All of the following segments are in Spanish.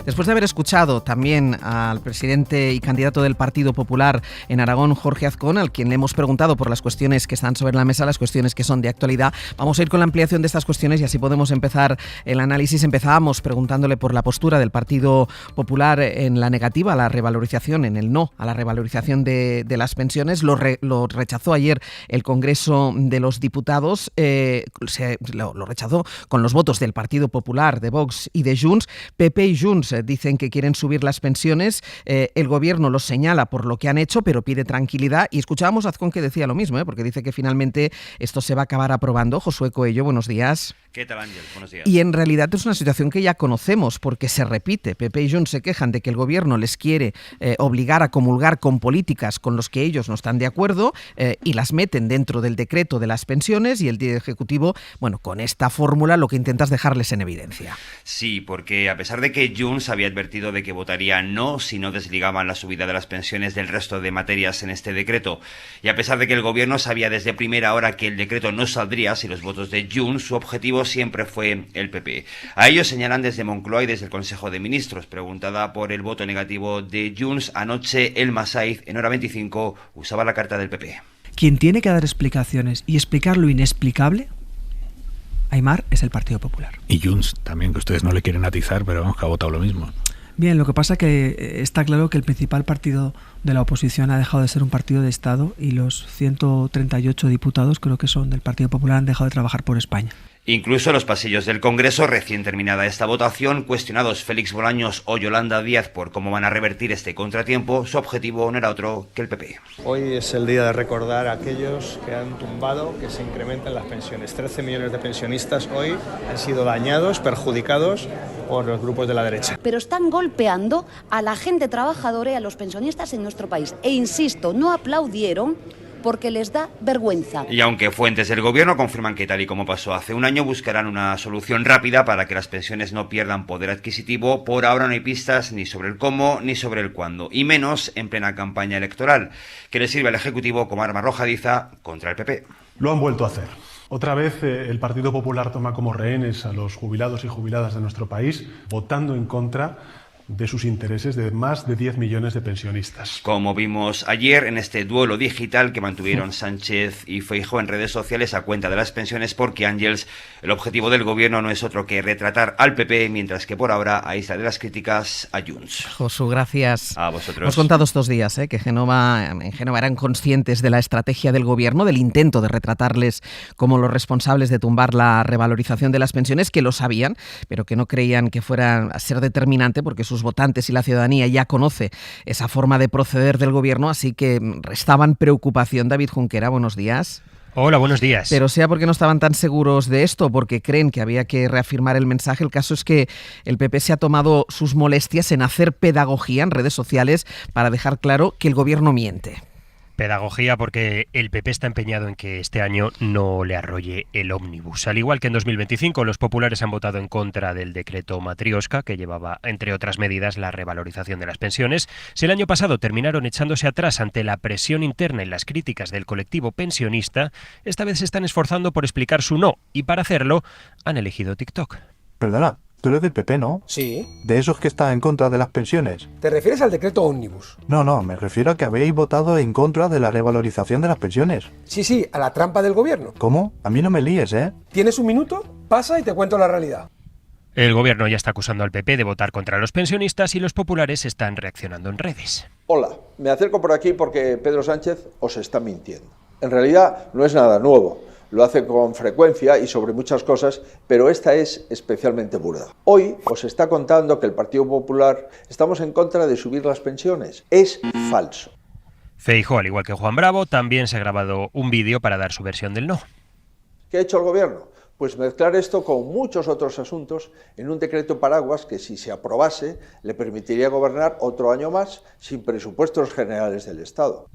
Después de haber escuchado también al presidente y candidato del Partido Popular en Aragón, Jorge Azcón, al quien le hemos preguntado por las cuestiones que están sobre la mesa, las cuestiones que son de actualidad, vamos a ir con la ampliación de estas cuestiones y así podemos empezar el análisis. Empezábamos preguntándole por la postura del Partido Popular en la negativa a la revalorización, en el no a la revalorización de las pensiones. Lo rechazó ayer el Congreso de los Diputados, lo rechazó con los votos del Partido Popular, de Vox y de Junts. PP y Junts dicen que quieren subir las pensiones, el Gobierno los señala por lo que han hecho, pero pide tranquilidad, y escuchábamos a Azcón que decía lo mismo, porque dice que finalmente esto se va a acabar aprobando. Josué Coello, buenos días. ¿Qué tal, Ángel? Buenos días. Y en realidad es una situación que ya conocemos, porque se repite. PP y Junts se quejan de que el Gobierno les quiere obligar a comulgar con políticas con los que ellos no están de acuerdo, y las meten dentro del decreto de las pensiones, y el Ejecutivo, bueno, con esta fórmula lo que intenta es dejarles en evidencia. Sí, porque a pesar de que Junts había advertido de que votaría no si no desligaban la subida de las pensiones del resto de materias en este decreto, y a pesar de que el Gobierno sabía desde primera hora que el decreto no saldría sin los votos de Junts, su objetivo siempre fue el PP. A ellos señalan desde Moncloa y desde el Consejo de Ministros. Preguntada por el voto negativo de Junts, anoche Elma Saiz, en Hora 25, usaba la carta del PP. Quien tiene que dar explicaciones y explicar lo inexplicable, Aimar, es el Partido Popular. Y Junts también, que ustedes no le quieren atizar, pero vamos, que ha votado lo mismo. Bien, lo que pasa es que está claro que el principal partido de la oposición ha dejado de ser un partido de Estado, y los 138 diputados, creo que son del Partido Popular, han dejado de trabajar por España. Incluso en los pasillos del Congreso, recién terminada esta votación, cuestionados Félix Bolaños o Yolanda Díaz por cómo van a revertir este contratiempo, su objetivo no era otro que el PP. Hoy es el día de recordar a aquellos que han tumbado que se incrementen las pensiones. 13 millones de pensionistas hoy han sido dañados, perjudicados por los grupos de la derecha. Pero están golpeando a la gente trabajadora y a los pensionistas en nuestro país. E insisto, no aplaudieron porque les da vergüenza. Y aunque fuentes del Gobierno confirman que, tal y como pasó hace un año, buscarán una solución rápida para que las pensiones no pierdan poder adquisitivo, por ahora no hay pistas ni sobre el cómo ni sobre el cuándo, y menos en plena campaña electoral, que le sirve al Ejecutivo como arma arrojadiza contra el PP. Lo han vuelto a hacer. Otra vez el Partido Popular toma como rehenes a los jubilados y jubiladas de nuestro país, votando en contra de sus intereses de más de 10 millones de pensionistas. Como vimos ayer en este duelo digital que mantuvieron Sánchez y Feijóo en redes sociales a cuenta de las pensiones, porque, Ángels, el objetivo del Gobierno no es otro que retratar al PP, mientras que por ahora aísla de las críticas a Junts. Josu, gracias. A vosotros. Hemos contado estos días que en Génova eran conscientes de la estrategia del Gobierno, del intento de retratarles como los responsables de tumbar la revalorización de las pensiones, que lo sabían, pero que no creían que fuera a ser determinante, porque sus votantes y la ciudadanía ya conoce esa forma de proceder del Gobierno, así que restaban preocupación. David Junquera, buenos días. Hola, buenos días. Pero sea porque no estaban tan seguros de esto, porque creen que había que reafirmar el mensaje, el caso es que el PP se ha tomado sus molestias en hacer pedagogía en redes sociales para dejar claro que el Gobierno miente. Pedagogía porque el PP está empeñado en que este año no le arrolle el ómnibus. Al igual que en 2025, los populares han votado en contra del decreto Matrioska, que llevaba, entre otras medidas, la revalorización de las pensiones. Si el año pasado terminaron echándose atrás ante la presión interna y las críticas del colectivo pensionista, esta vez se están esforzando por explicar su no, y para hacerlo han elegido TikTok. Perdona, tú eres del PP, ¿no? Sí. ¿De esos que están en contra de las pensiones? ¿Te refieres al decreto ómnibus? No, me refiero a que habéis votado en contra de la revalorización de las pensiones. Sí, a la trampa del Gobierno. ¿Cómo? A mí no me líes, ¿eh? ¿Tienes un minuto? Pasa y te cuento la realidad. El Gobierno ya está acusando al PP de votar contra los pensionistas y los populares están reaccionando en redes. Hola, me acerco por aquí porque Pedro Sánchez os está mintiendo. En realidad no es nada nuevo. Lo hace con frecuencia y sobre muchas cosas, pero esta es especialmente burda. Hoy os está contando que el Partido Popular estamos en contra de subir las pensiones. Es falso. Feijóo, al igual que Juan Bravo, también se ha grabado un vídeo para dar su versión del no. ¿Qué ha hecho el Gobierno? Pues mezclar esto con muchos otros asuntos en un decreto paraguas que, si se aprobase, le permitiría gobernar otro año más sin presupuestos generales del Estado.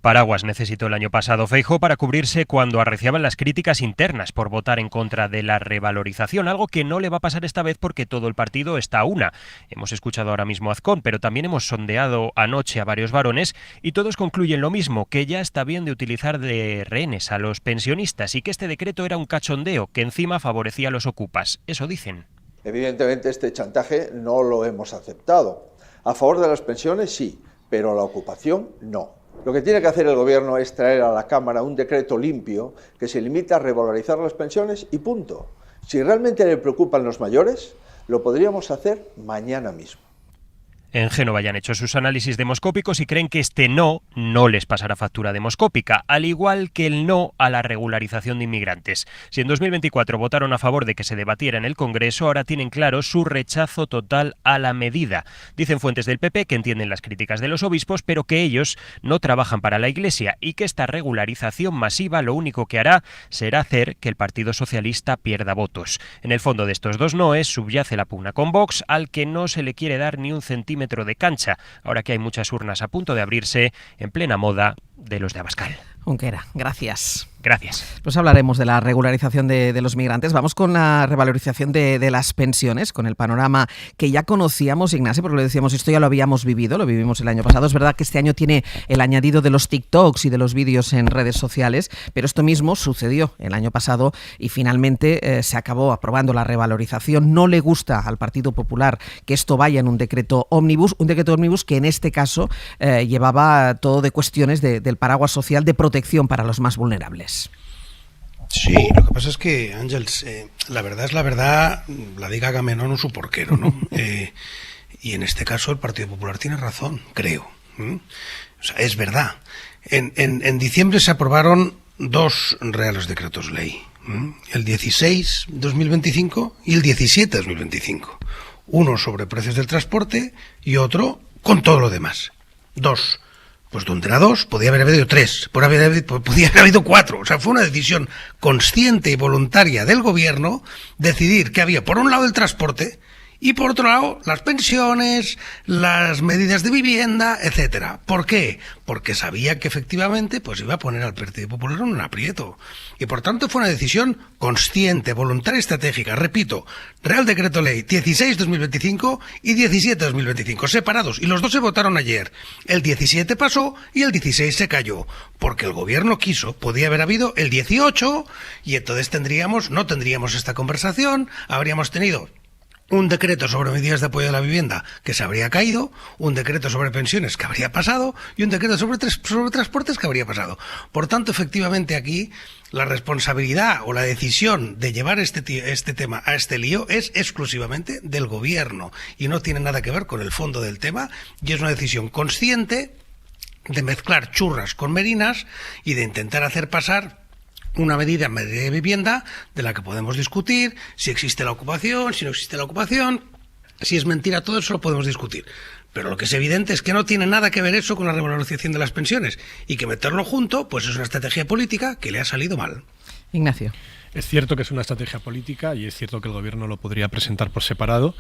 Paraguas necesitó el año pasado Feijóo para cubrirse cuando arreciaban las críticas internas por votar en contra de la revalorización, algo que no le va a pasar esta vez porque todo el partido está a una. Hemos escuchado ahora mismo a Azcón, pero también hemos sondeado anoche a varios varones y todos concluyen lo mismo, que ya está bien de utilizar de rehenes a los pensionistas y que este decreto era un cachondeo que encima favorecía a los ocupas. Eso dicen. Evidentemente este chantaje no lo hemos aceptado. A favor de las pensiones sí, pero a la ocupación no. Lo que tiene que hacer el Gobierno es traer a la Cámara un decreto limpio que se limita a revalorizar las pensiones y punto. Si realmente le preocupan los mayores, lo podríamos hacer mañana mismo. En Génova ya han hecho sus análisis demoscópicos y creen que este no les pasará factura demoscópica, al igual que el no a la regularización de inmigrantes. Si en 2024 votaron a favor de que se debatiera en el Congreso, ahora tienen claro su rechazo total a la medida. Dicen fuentes del PP que entienden las críticas de los obispos, pero que ellos no trabajan para la Iglesia y que esta regularización masiva lo único que hará será hacer que el Partido Socialista pierda votos. En el fondo de estos dos noes subyace la pugna con Vox, al que no se le quiere dar ni un centímetro de cancha, ahora que hay muchas urnas a punto de abrirse en plena moda de los de Abascal. Junquera, gracias. Gracias. Pues hablaremos de la regularización de los migrantes. Vamos con la revalorización de las pensiones, con el panorama que ya conocíamos, Ignacio, porque lo decíamos, esto ya lo habíamos vivido, lo vivimos el año pasado. Es verdad que este año tiene el añadido de los TikToks y de los vídeos en redes sociales, pero esto mismo sucedió el año pasado y finalmente se acabó aprobando la revalorización. No le gusta al Partido Popular que esto vaya en un decreto ómnibus que en este caso llevaba todo de cuestiones del paraguas social de protección para los más vulnerables. Sí, lo que pasa es que, Ángels, la verdad es la verdad, la diga Agamenón o su porquero, ¿no? Y en este caso el Partido Popular tiene razón, creo. O sea, es verdad. En diciembre se aprobaron dos reales decretos ley, el 16-2025 y el 17-2025. Uno sobre precios del transporte y otro con todo lo demás. Dos. Pues donde era dos, podía haber habido tres, podía haber habido cuatro. O sea, fue una decisión consciente y voluntaria del Gobierno decidir que había, por un lado, el transporte y, por otro lado, las pensiones, las medidas de vivienda, etcétera. ¿Por qué? Porque sabía que, efectivamente, pues iba a poner al Partido Popular en un aprieto. Y, por tanto, fue una decisión consciente, voluntaria y estratégica. Repito, Real Decreto Ley 16-2025 y 17-2025, separados. Y los dos se votaron ayer. El 17 pasó y el 16 se cayó. Porque el Gobierno quiso. Podía haber habido el 18 y entonces no tendríamos esta conversación. Habríamos tenido un decreto sobre medidas de apoyo a la vivienda que se habría caído, un decreto sobre pensiones que habría pasado y un decreto sobre transportes que habría pasado. Por tanto, efectivamente, aquí la responsabilidad o la decisión de llevar este tema a este lío es exclusivamente del Gobierno y no tiene nada que ver con el fondo del tema y es una decisión consciente de mezclar churras con merinas y de intentar hacer pasar una medida en materia de vivienda de la que podemos discutir si existe la ocupación, si no existe la ocupación, si es mentira, todo eso lo podemos discutir. Pero lo que es evidente es que no tiene nada que ver eso con la revalorización de las pensiones y que meterlo junto pues es una estrategia política que le ha salido mal. Ignacio. Es cierto que es una estrategia política y es cierto que el Gobierno lo podría presentar por separado.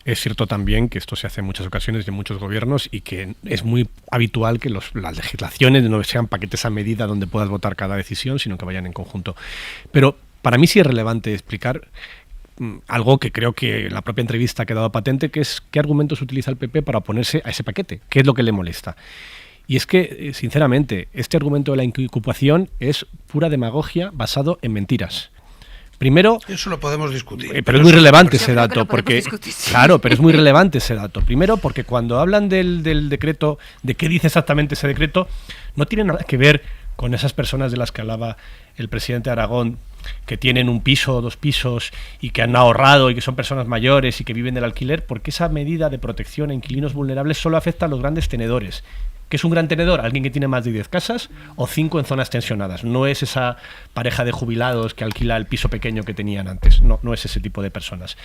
Es cierto también que esto se hace en muchas ocasiones y en muchos gobiernos y que es muy habitual que las legislaciones no sean paquetes a medida donde puedas votar cada decisión, sino que vayan en conjunto. Pero para mí sí es relevante explicar algo que creo que la propia entrevista ha quedado patente, que es qué argumentos utiliza el PP para oponerse a ese paquete, qué es lo que le molesta. Y es que, sinceramente, este argumento de la ocupación es pura demagogia basado en mentiras. Primero, eso lo podemos discutir. Pero es muy relevante ese dato, porque claro, pero es muy relevante ese dato. Primero, porque cuando hablan del decreto, de qué dice exactamente ese decreto, no tiene nada que ver con esas personas de las que hablaba el presidente de Aragón, que tienen un piso o dos pisos y que han ahorrado y que son personas mayores y que viven del alquiler, porque esa medida de protección a inquilinos vulnerables solo afecta a los grandes tenedores. ¿Qué es un gran tenedor? Alguien que tiene más de 10 casas o 5 en zonas tensionadas. No es esa pareja de jubilados que alquila el piso pequeño que tenían antes. No es ese tipo de personas.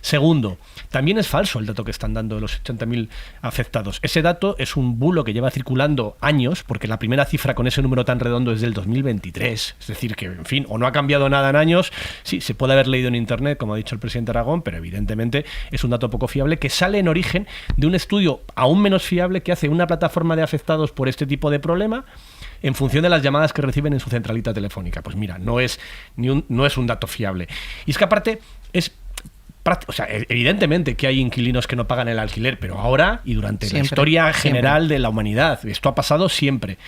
Segundo, también es falso el dato que están dando de los 80.000 afectados. Ese dato es un bulo que lleva circulando años, porque la primera cifra con ese número tan redondo es del 2023. Es decir, que, en fin, o no ha cambiado nada en años. Sí, se puede haber leído en Internet, como ha dicho el presidente Aragón, pero evidentemente es un dato poco fiable que sale en origen de un estudio aún menos fiable que hace una plataforma de afectados por este tipo de problema en función de las llamadas que reciben en su centralita telefónica. Pues mira, no es un dato fiable. Y es que aparte o sea, evidentemente que hay inquilinos que no pagan el alquiler, pero ahora y durante la historia general de la humanidad, esto ha pasado siempre.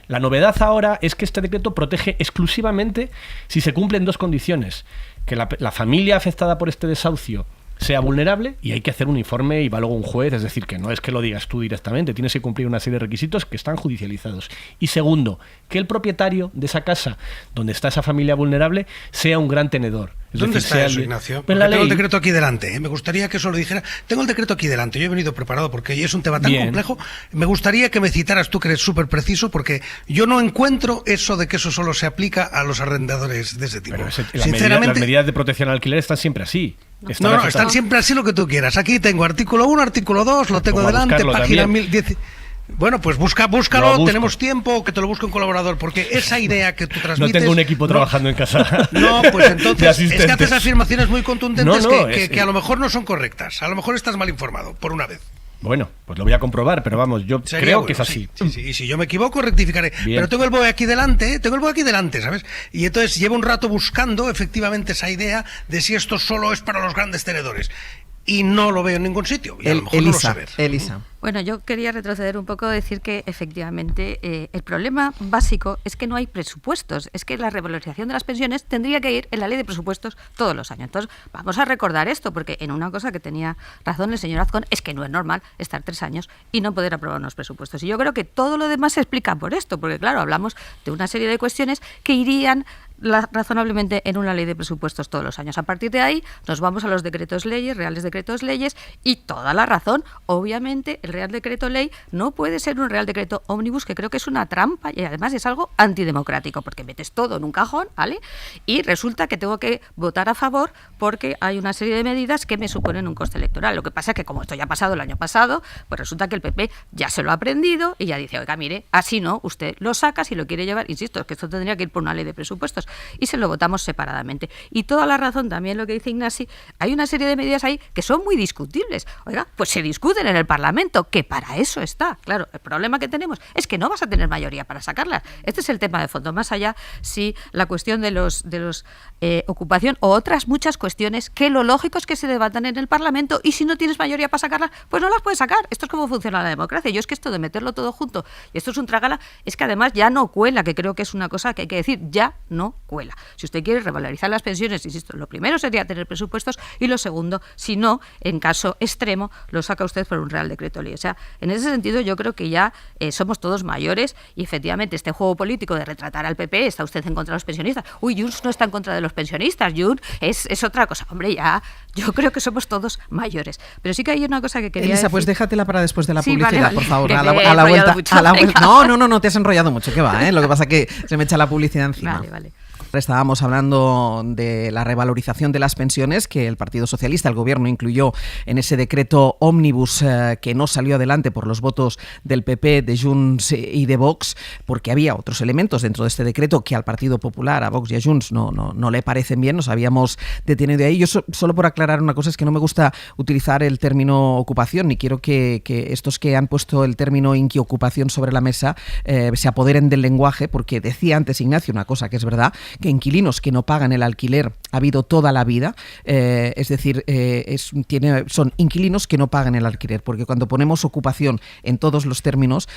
La novedad ahora es que este decreto protege exclusivamente si se cumplen dos condiciones: que la familia afectada por este desahucio sea vulnerable y hay que hacer un informe y va luego un juez, es decir, que no es que lo digas tú directamente, tienes que cumplir una serie de requisitos que están judicializados. Y segundo, que el propietario de esa casa donde está esa familia vulnerable sea un gran tenedor. ¿Dónde está eso, Ignacio? Tengo el decreto aquí delante, me gustaría que eso lo dijera. Tengo el decreto aquí delante, yo he venido preparado porque es un tema tan complejo. Me gustaría que me citaras tú, que eres súper preciso, porque yo no encuentro eso de que eso solo se aplica a los arrendadores de ese tipo. Pero sinceramente, las medidas de protección al alquiler están siempre así. No, están siempre así lo que tú quieras. Aquí tengo artículo 1, artículo 2, lo tengo delante, página 1010. Bueno, pues búscalo, tenemos tiempo, que te lo busque un colaborador, porque esa idea que tú transmites... No tengo un equipo trabajando en casa. No, pues entonces es que haces afirmaciones muy contundentes que a lo mejor no son correctas. A lo mejor estás mal informado, por una vez. Bueno, pues lo voy a comprobar, pero vamos, yo creo que es así. Sí, y si yo me equivoco, rectificaré. Bien. Pero tengo el BOE aquí delante, ¿sabes? Y entonces llevo un rato buscando efectivamente esa idea de si esto solo es para los grandes tenedores. Y no lo veo en ningún sitio. Y a lo mejor no lo sé ver. Elisa. Bueno, yo quería retroceder un poco, decir que efectivamente el problema básico es que no hay presupuestos, es que la revalorización de las pensiones tendría que ir en la ley de presupuestos todos los años. Entonces, vamos a recordar esto, porque en una cosa que tenía razón el señor Azcón es que no es normal estar 3 años y no poder aprobar unos presupuestos. Y yo creo que todo lo demás se explica por esto, porque claro, hablamos de una serie de cuestiones que irían razonablemente en una ley de presupuestos todos los años. A partir de ahí nos vamos a los decretos leyes, reales decretos leyes, y toda la razón. Obviamente el Real Decreto Ley no puede ser un Real Decreto Ómnibus, que creo que es una trampa y además es algo antidemocrático, porque metes todo en un cajón, ¿vale? Y resulta que tengo que votar a favor porque hay una serie de medidas que me suponen un coste electoral. Lo que pasa es que como esto ya ha pasado el año pasado, pues resulta que el PP ya se lo ha aprendido y ya dice, oiga, mire, así no, usted lo saca si lo quiere llevar. Insisto, es que esto tendría que ir por una ley de presupuestos y se lo votamos separadamente. Y toda la razón también lo que dice Ignasi, hay una serie de medidas ahí que son muy discutibles. Oiga, pues se discuten en el Parlamento, que para eso está. Claro, el problema que tenemos es que no vas a tener mayoría para sacarlas. Este es el tema de fondo. Más allá, si la cuestión de los ocupación o otras muchas cuestiones que lo lógico es que se debatan en el Parlamento, y si no tienes mayoría para sacarlas, pues no las puedes sacar. Esto es como funciona la democracia. Yo es que esto de meterlo todo junto, y esto es un trágala, es que además ya no cuela, que creo que es una cosa que hay que decir, ya no cuela. Si usted quiere revalorizar las pensiones, insisto, lo primero sería tener presupuestos, y lo segundo, si no, en caso extremo, lo saca usted por un Real Decreto Ley. O sea, en ese sentido yo creo que ya somos todos mayores, y efectivamente este juego político de retratar al PP, está usted en contra de los pensionistas. Uy, Junts no está en contra de los pensionistas, Junts es otra cosa. Hombre, ya, yo creo que somos todos mayores. Pero sí que hay una cosa que quería Elisa, decir. pues déjatela para después de la publicidad, vale. Por favor. Que a la vuelta. Mucho, No, te has enrollado mucho, ¿qué va? Lo que pasa es que se me echa la publicidad encima. Vale. Estábamos hablando de la revalorización de las pensiones que el Partido Socialista, el Gobierno, incluyó en ese decreto ómnibus que no salió adelante por los votos del PP, de Junts y de Vox, porque había otros elementos dentro de este decreto que al Partido Popular, a Vox y a Junts no le parecen bien. Nos habíamos detenido ahí. Yo solo por aclarar una cosa, es que no me gusta utilizar el término ocupación, ni quiero que estos que han puesto el término inquiocupación sobre la mesa se apoderen del lenguaje, porque decía antes Ignacio una cosa que es verdad, que inquilinos que no pagan el alquiler ha habido toda la vida, es decir, son inquilinos que no pagan el alquiler, porque cuando ponemos ocupación en todos los términos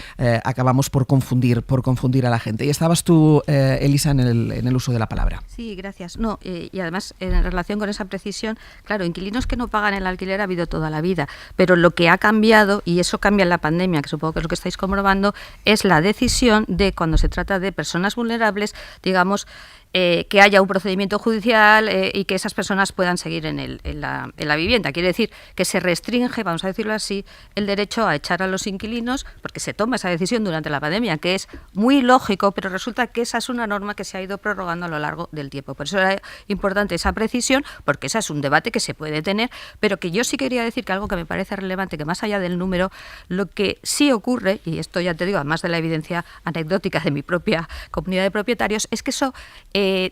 acabamos por confundir a la gente. Y estabas tú, Elisa, en el uso de la palabra. Sí, gracias. No, y además, en relación con esa precisión, claro, inquilinos que no pagan el alquiler ha habido toda la vida, pero lo que ha cambiado, y eso cambia en la pandemia, que supongo que es lo que estáis comprobando, es la decisión de, cuando se trata de personas vulnerables, digamos, que haya un procedimiento judicial y que esas personas puedan seguir en la vivienda. Quiere decir que se restringe, vamos a decirlo así, el derecho a echar a los inquilinos, porque se toma esa decisión durante la pandemia, que es muy lógico, pero resulta que esa es una norma que se ha ido prorrogando a lo largo del tiempo. Por eso era importante esa precisión, porque ese es un debate que se puede tener, pero que yo sí quería decir que algo que me parece relevante, que más allá del número, lo que sí ocurre, y esto ya te digo, además de la evidencia anecdótica de mi propia comunidad de propietarios, es que eso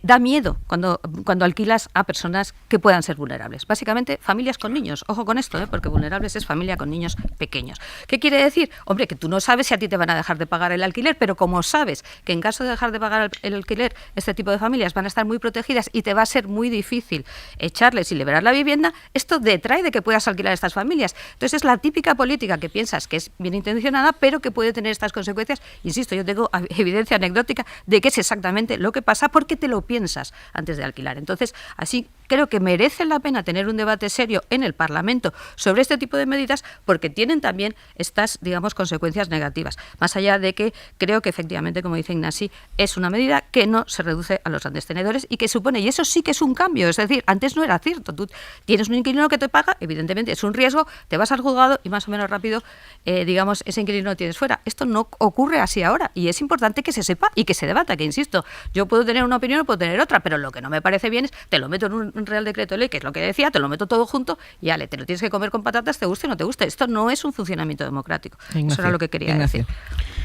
da miedo cuando alquilas a personas que puedan ser vulnerables. Básicamente, familias con niños. Ojo con esto, porque vulnerables es familia con niños pequeños. ¿Qué quiere decir? Hombre, que tú no sabes si a ti te van a dejar de pagar el alquiler, pero como sabes que en caso de dejar de pagar el alquiler, este tipo de familias van a estar muy protegidas y te va a ser muy difícil echarles y liberar la vivienda, esto detrae de que puedas alquilar a estas familias. Entonces, es la típica política que piensas que es bien intencionada, pero que puede tener estas consecuencias. Insisto, yo tengo evidencia anecdótica de que es exactamente lo que pasa, porque que te lo piensas antes de alquilar. Entonces, así creo que merece la pena tener un debate serio en el Parlamento sobre este tipo de medidas, porque tienen también estas, digamos, consecuencias negativas. Más allá de que creo que efectivamente, como dice Ignasi, es una medida que no se reduce a los grandes tenedores y que supone, y eso sí que es un cambio, es decir, antes no era cierto, tú tienes un inquilino que te paga, evidentemente es un riesgo, te vas al juzgado y más o menos rápido, digamos, ese inquilino lo tienes fuera. Esto no ocurre así ahora y es importante que se sepa y que se debata, que insisto, yo puedo tener una opinión o puedo tener otra, pero lo que no me parece bien es, te lo meto en un Real Decreto de Ley, que es lo que decía, te lo meto todo junto y ale, te lo tienes que comer con patatas, te guste o no te guste. Esto no es un funcionamiento democrático. Ignacio, eso era lo que quería decir.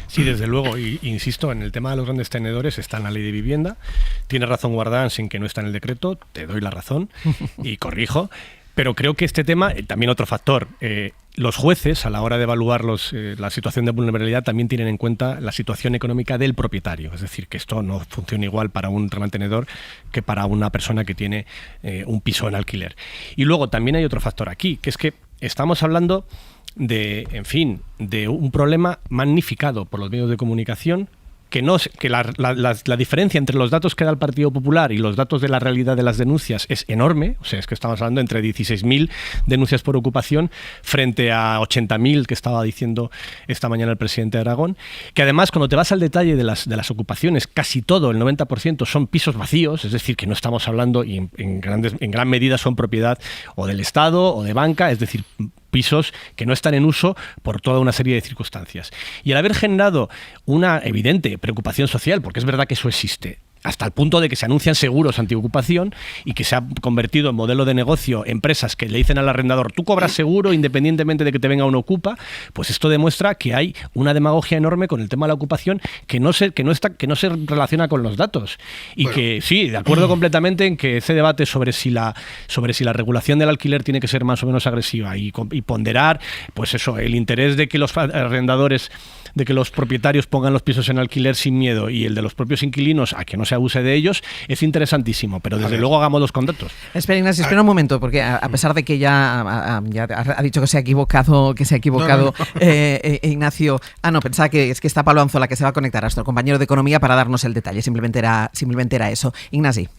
Sí, desde luego, y insisto, en el tema de los grandes tenedores está en la Ley de Vivienda. Tiene razón Guardans en que no está en el decreto, te doy la razón y corrijo. Pero creo que este tema, también otro factor, los jueces a la hora de evaluar la situación de vulnerabilidad también tienen en cuenta la situación económica del propietario. Es decir, que esto no funciona igual para un remantenedor que para una persona que tiene un piso en alquiler. Y luego también hay otro factor aquí, que es que estamos hablando de un problema magnificado por los medios de comunicación, que la diferencia entre los datos que da el Partido Popular y los datos de la realidad de las denuncias es enorme. O sea, es que estamos hablando entre 16.000 denuncias por ocupación frente a 80.000 que estaba diciendo esta mañana el presidente de Aragón, que además cuando te vas al detalle de las ocupaciones, casi todo, el 90%, son pisos vacíos, es decir, que no estamos hablando, y en gran medida son propiedad o del Estado o de banca, es decir, pisos que no están en uso por toda una serie de circunstancias. Y al haber generado una evidente preocupación social, porque es verdad que eso existe, hasta el punto de que se anuncian seguros antiocupación y que se ha convertido en modelo de negocio empresas que le dicen al arrendador, tú cobras seguro independientemente de que te venga un ocupa, pues esto demuestra que hay una demagogia enorme con el tema de la ocupación que no se relaciona con los datos. Y que sí, de acuerdo completamente en que ese debate sobre si la regulación del alquiler tiene que ser más o menos agresiva y ponderar, pues eso, el interés de que los arrendadores, de que los propietarios pongan los pisos en alquiler sin miedo y el de los propios inquilinos a que no se abuse de ellos, es interesantísimo, pero desde luego hagámoslos con datos. Espera, Ignacio, espera un momento, porque a pesar de que ya ha dicho que se ha equivocado, Ignacio, pensaba que está Pablo Anzola, que se va a conectar a nuestro compañero de Economía para darnos el detalle, simplemente era eso. Ignacio.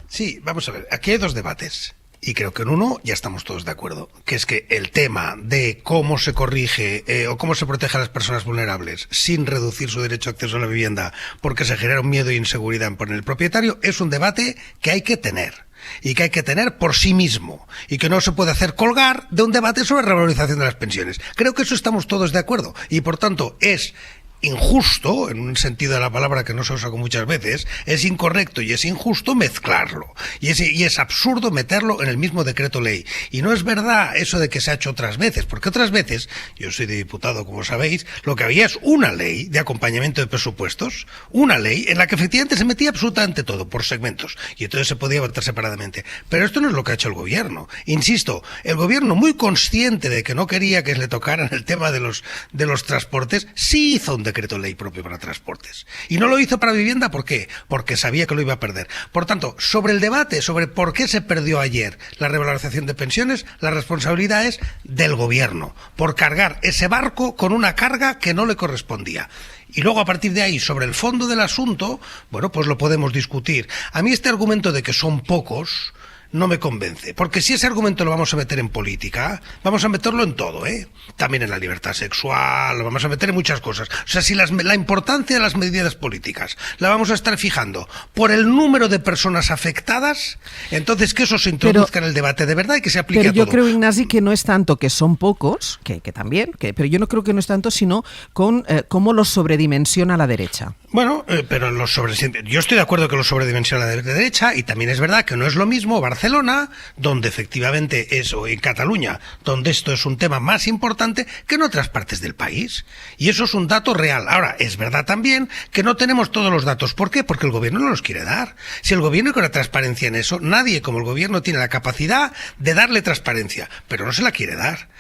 Sí, vamos a ver, aquí hay dos debates. Y creo que en uno ya estamos todos de acuerdo, que es que el tema de cómo se corrige o cómo se protege a las personas vulnerables sin reducir su derecho a acceso a la vivienda porque se genera un miedo e inseguridad por el propietario es un debate que hay que tener. Y que hay que tener por sí mismo y que no se puede hacer colgar de un debate sobre revalorización de las pensiones. Creo que eso estamos todos de acuerdo y por tanto es injusto, en un sentido de la palabra que no se usa muchas veces, es incorrecto y es injusto mezclarlo. Y es absurdo meterlo en el mismo decreto ley. Y no es verdad eso de que se ha hecho otras veces, porque otras veces, yo soy de diputado como sabéis, lo que había es una ley de acompañamiento de presupuestos, una ley en la que efectivamente se metía absolutamente todo por segmentos y entonces se podía votar separadamente. Pero esto no es lo que ha hecho el gobierno. Insisto, el gobierno, muy consciente de que no quería que le tocaran el tema de los transportes, sí hizo un decreto ley propio para transportes. Y no lo hizo para vivienda, ¿por qué? Porque sabía que lo iba a perder. Por tanto, sobre el debate sobre por qué se perdió ayer la revalorización de pensiones, la responsabilidad es del gobierno, por cargar ese barco con una carga que no le correspondía. Y luego, a partir de ahí, sobre el fondo del asunto, bueno, pues lo podemos discutir. A mí este argumento de que son pocos no me convence, porque si ese argumento lo vamos a meter en política, vamos a meterlo en todo, también en la libertad sexual, lo vamos a meter en muchas cosas. O sea, si la importancia de las medidas políticas la vamos a estar fijando por el número de personas afectadas, entonces que eso se introduzca en el debate de verdad y que se aplique a todo. Pero yo creo, Ignasi, que no es tanto que son pocos, que también, pero yo no creo que no es tanto, sino con cómo los sobredimensiona la derecha. Bueno, pero yo estoy de acuerdo que los sobredimensiona la derecha, y también es verdad que no es lo mismo Barcelona, donde efectivamente o en Cataluña, donde esto es un tema más importante que en otras partes del país. Y eso es un dato real. Ahora, es verdad también que no tenemos todos los datos. ¿Por qué? Porque el gobierno no los quiere dar. Si el gobierno quiere transparencia en eso, nadie como el gobierno tiene la capacidad de darle transparencia, pero no se la quiere dar.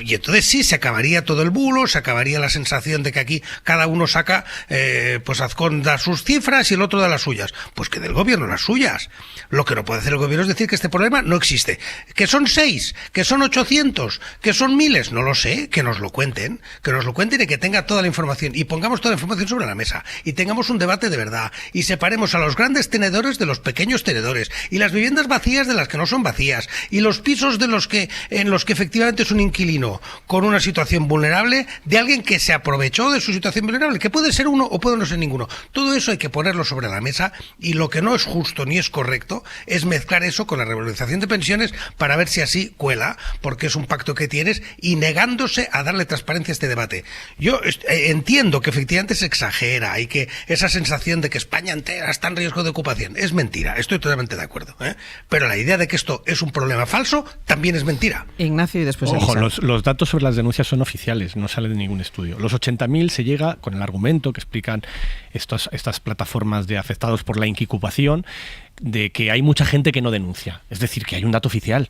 Y entonces sí, se acabaría todo el bulo, se acabaría la sensación de que aquí cada uno saca pues Azcón da sus cifras y el otro da las suyas. Pues que del gobierno las suyas. Lo que no puede hacer el gobierno es decir que este problema no existe. Que son 6, que son 800, que son miles, no lo sé, que nos lo cuenten y que tenga toda la información y pongamos toda la información sobre la mesa y tengamos un debate de verdad y separemos a los grandes tenedores de los pequeños tenedores y las viviendas vacías de las que no son vacías y los pisos en los que efectivamente es un inquilino con una situación vulnerable de alguien que se aprovechó de su situación vulnerable, que puede ser uno o puede no ser ninguno. Todo eso hay que ponerlo sobre la mesa y lo que no es justo ni es correcto es mezclar eso con la revalorización de pensiones para ver si así cuela, porque es un pacto que tienes y negándose a darle transparencia a este debate. Yo entiendo que efectivamente se exagera y que esa sensación de que España entera está en riesgo de ocupación es mentira, estoy totalmente de acuerdo, ¿eh? Pero la idea de que esto es un problema falso también es mentira. Ignacio y después Ojo, Elisa. los datos sobre las denuncias son oficiales, no salen de ningún estudio. Los 80.000 se llega con el argumento que explican estas plataformas de afectados por la incubación de que hay mucha gente que no denuncia. Es decir, que hay un dato oficial.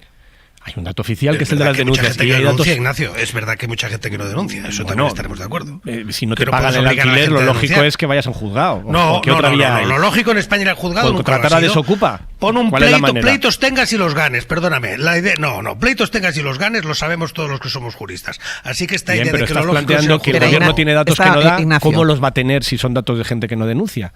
Hay un dato oficial que es el de las denuncias. Y hay datos... Ignacio, es verdad que hay mucha gente que no denuncia, eso también estaremos de acuerdo. Si no te pagan el alquiler, lo lógico es que vayas a un juzgado. No, lo lógico en España en el juzgado nunca contratar a Desocupa. Pon un pleito, pleitos tengas y los ganes, perdóname. La idea, pleitos tengas y los ganes lo sabemos todos los que somos juristas. Así que esta idea de que lo lógico planteando que el gobierno tiene datos que no da, ¿cómo los va a tener si son datos de gente que no denuncia?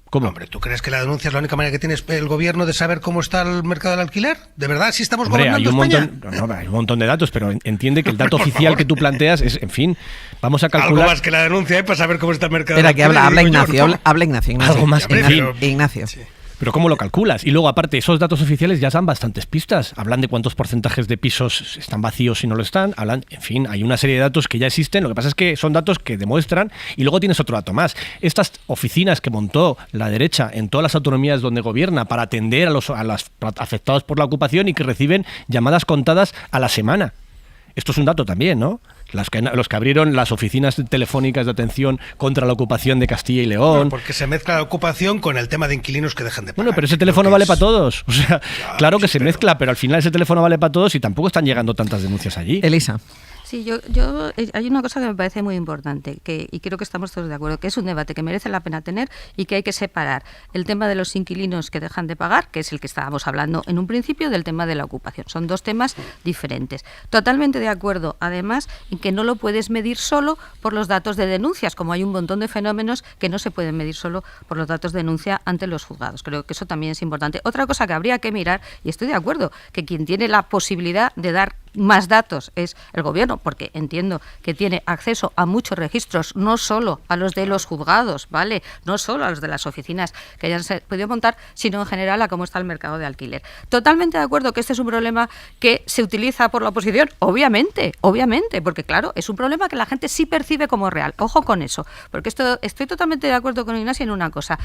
¿Cómo? Hombre, ¿tú crees que la denuncia es la única manera que tiene el gobierno de saber cómo está el mercado del alquiler? ¿De verdad sí estamos gobernando España? Hay un montón de datos, pero entiende que el dato oficial que tú planteas es, en fin, vamos a calcular... Algo más que la denuncia para saber cómo está el mercado del alquiler. Espera, que habla Ignacio, habla Ignacio. Algo más que Ignacio. Sí. Pero ¿cómo lo calculas? Y luego, aparte, esos datos oficiales ya dan bastantes pistas. Hablan de cuántos porcentajes de pisos están vacíos y no lo están. Hablan, en fin, hay una serie de datos que ya existen. Lo que pasa es que son datos que demuestran. Y luego tienes otro dato más. Estas oficinas que montó la derecha en todas las autonomías donde gobierna para atender a los afectados por la ocupación y que reciben llamadas contadas a la semana. Esto es un dato también, ¿no? Los que abrieron las oficinas telefónicas de atención contra la ocupación de Castilla y León. No, porque se mezcla la ocupación con el tema de inquilinos que dejan de pagar. Bueno, pero ese teléfono vale para todos. O sea, claro que se mezcla, pero al final ese teléfono vale para todos y tampoco están llegando tantas denuncias allí. Elisa. Sí, hay una cosa que me parece muy importante y creo que estamos todos de acuerdo, que es un debate que merece la pena tener y que hay que separar el tema de los inquilinos que dejan de pagar, que es el que estábamos hablando en un principio, del tema de la ocupación. Son dos temas diferentes. Totalmente de acuerdo, además, en que no lo puedes medir solo por los datos de denuncias, como hay un montón de fenómenos que no se pueden medir solo por los datos de denuncia ante los juzgados. Creo que eso también es importante. Otra cosa que habría que mirar, y estoy de acuerdo, que quien tiene la posibilidad de dar más datos es el gobierno, porque entiendo que tiene acceso a muchos registros, no solo a los de los juzgados, ¿vale? No solo a los de las oficinas que hayan podido montar, sino en general a cómo está el mercado de alquiler. Totalmente de acuerdo que este es un problema que se utiliza por la oposición, obviamente, porque claro, es un problema que la gente sí percibe como real. Ojo con eso, porque estoy totalmente de acuerdo con Ignacio en una cosa.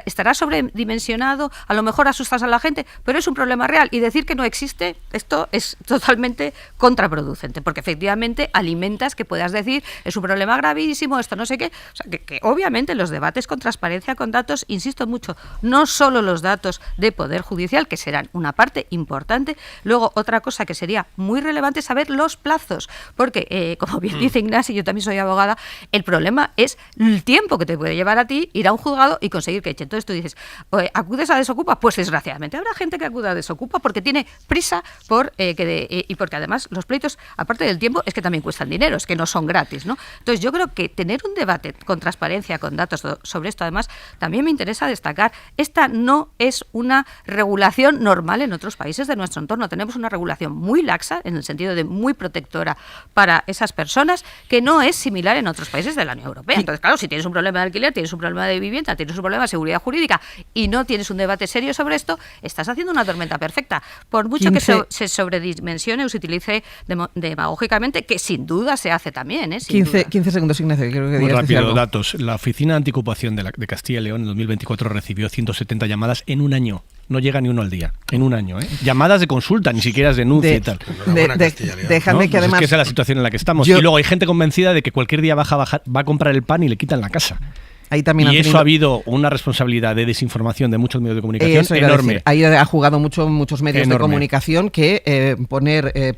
Estará sobredimensionado, a lo mejor asustas a la gente, pero es un problema real y decir que no existe, esto es totalmente contraproducente, porque efectivamente alimentas que puedas decir es un problema gravísimo, esto no sé qué, o sea, que obviamente los debates con transparencia, con datos, insisto mucho, no solo los datos de Poder Judicial, que serán una parte importante, luego otra cosa que sería muy relevante es saber los plazos, porque como bien dice Ignacio, yo también soy abogada, el problema es el tiempo que te puede llevar a ti ir a un juzgado y conseguir que eche. Entonces tú dices, ¿acudes a Desocupa? Pues desgraciadamente habrá gente que acuda a Desocupa porque tiene prisa y porque además los pleitos, aparte del tiempo, es que también cuestan dinero, es que no son gratis, ¿no? Entonces yo creo que tener un debate con transparencia, con datos sobre esto, además, también me interesa destacar, esta no es una regulación normal en otros países de nuestro entorno. Tenemos una regulación muy laxa, en el sentido de muy protectora para esas personas, que no es similar en otros países de la Unión Europea. Entonces, claro, si tienes un problema de alquiler, tienes un problema de vivienda, tienes un problema de seguridad jurídica y no tienes un debate serio sobre esto, estás haciendo una tormenta perfecta. Por mucho que se sobredimensione o se utilice demagógicamente, que sin duda se hace también. 15 segundos, Ignacio. Creo que muy rápido, datos. La Oficina Antiocupación de Castilla y León en 2024 recibió 170 llamadas en un año. No llega ni uno al día, en un año. Llamadas de consulta, ni siquiera es denuncia y tal. Déjame ¿no? que además... Es que esa es la situación en la que estamos. Y luego hay gente convencida de que cualquier día va a comprar el pan y le quitan la casa. Ahí también y eso ha habido una responsabilidad de desinformación de muchos medios de comunicación enorme. Ahí ha jugado muchos medios de comunicación que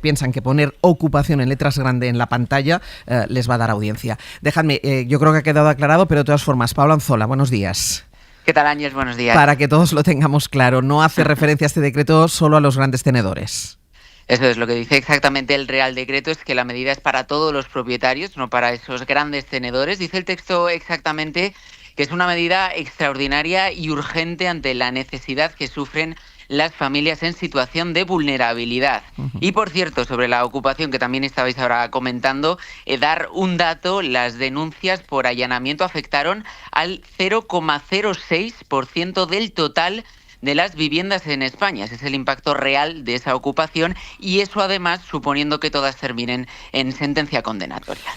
piensan que poner ocupación en letras grandes en la pantalla les va a dar audiencia. Dejadme, yo creo que ha quedado aclarado, pero de todas formas, Pablo Anzola, buenos días. ¿Qué tal, Ángel? Buenos días. Para que todos lo tengamos claro, no hace referencia a este decreto solo a los grandes tenedores. Eso es, lo que dice exactamente el Real Decreto es que la medida es para todos los propietarios, no para esos grandes tenedores. Dice el texto exactamente que es una medida extraordinaria y urgente ante la necesidad que sufren las familias en situación de vulnerabilidad. Y por cierto, sobre la ocupación que también estabais ahora comentando, dar un dato, las denuncias por allanamiento afectaron al 0,06% del total de las viviendas en España. Ese es el impacto real de esa ocupación y eso además suponiendo que todas terminen en sentencia condenatoria.